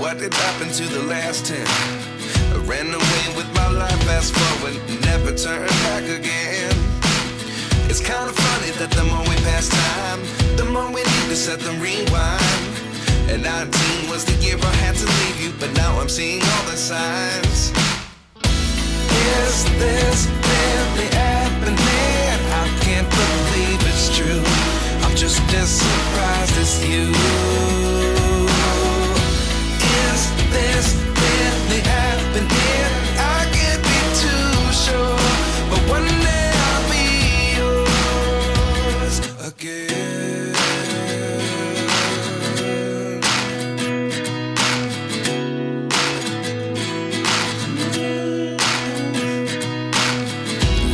What did happen to the last 10? I ran away with my life, fast forward, never turn back again. It's kind of funny that the more we pass time, the more we need to set the rewind. And 19 was the year I had to leave you, but now I'm seeing all the signs. Is this really happening? I can't believe it's true. I'm just as surprised as you. Is this really happening? I can't be too sure, but one day I'll be yours again.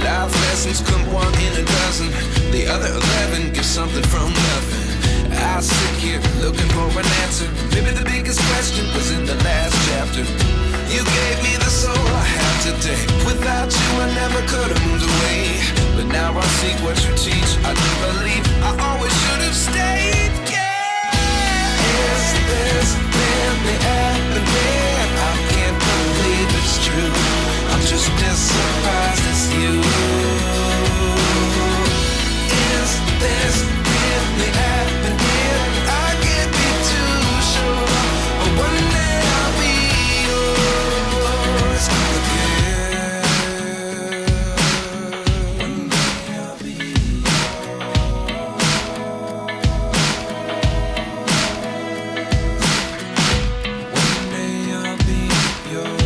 Life lessons come one in a dozen. The other 11 give something from nothing. I sit here looking for an answer. Maybe the biggest question was in the last chapter. You gave me the soul I have today. Without you I never could have moved away. But now I see what you teach. I do believe I always should have stayed. Yeah. Is this really happening? I can't believe it's true. I'm just as surprised as you. Is this really happening? I can't be too sure, but one day I'll be yours again. One day I'll be One day I'll be yours.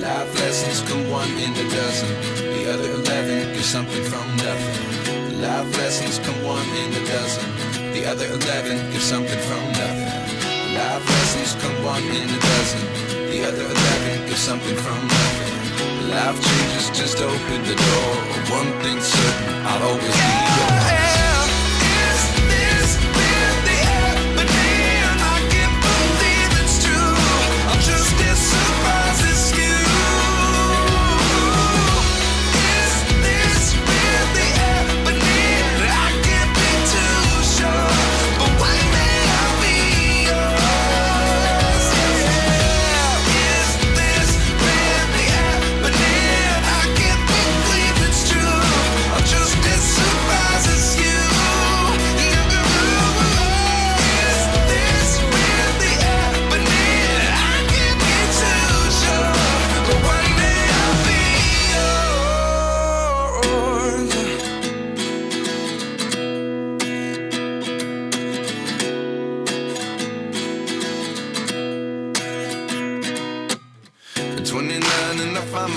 Life lessons come one in a dozen. The other 11 give something from nothing. Life lessons come one in a dozen. The other 11 give something from nothing. Life lessons come one in a dozen. The other 11 give something from nothing. Life changes, just open the door. One thing's certain, I'll always be yours. Is this really happening? I can't believe it's true. I'm just as surprised as you.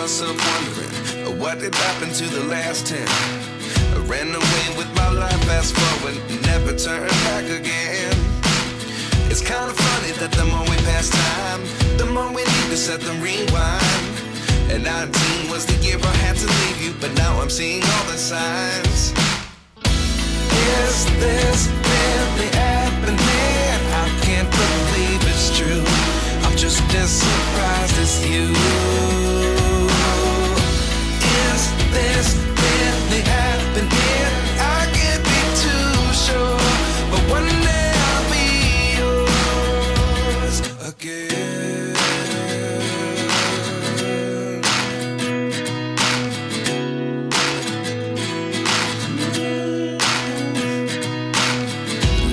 Myself wondering what did happen to the last 10. I ran away with my life, fast forward, never turn back again. It's kind of funny that the more we pass time, the more we need to set the rewind. And 19 was the year I had to leave you, but now I'm seeing all the signs. Is this really happening? I can't believe it's true. I'm just as surprised as you. Is this really happening? I can't be too sure, but one day I'll be yours again.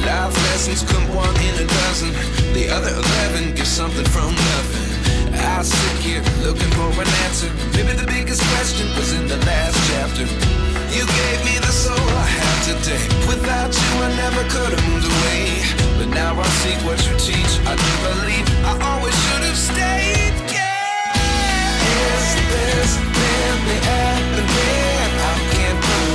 Life lessons come one in a dozen. The other 11 give something from nothing. I sit here looking for an answer. Maybe the biggest question was in the last chapter. You gave me the soul I have today. Without you I never could have moved away. But now I see what you teach. I do believe I always should have stayed. Yeah. Is this really happening? I can't believe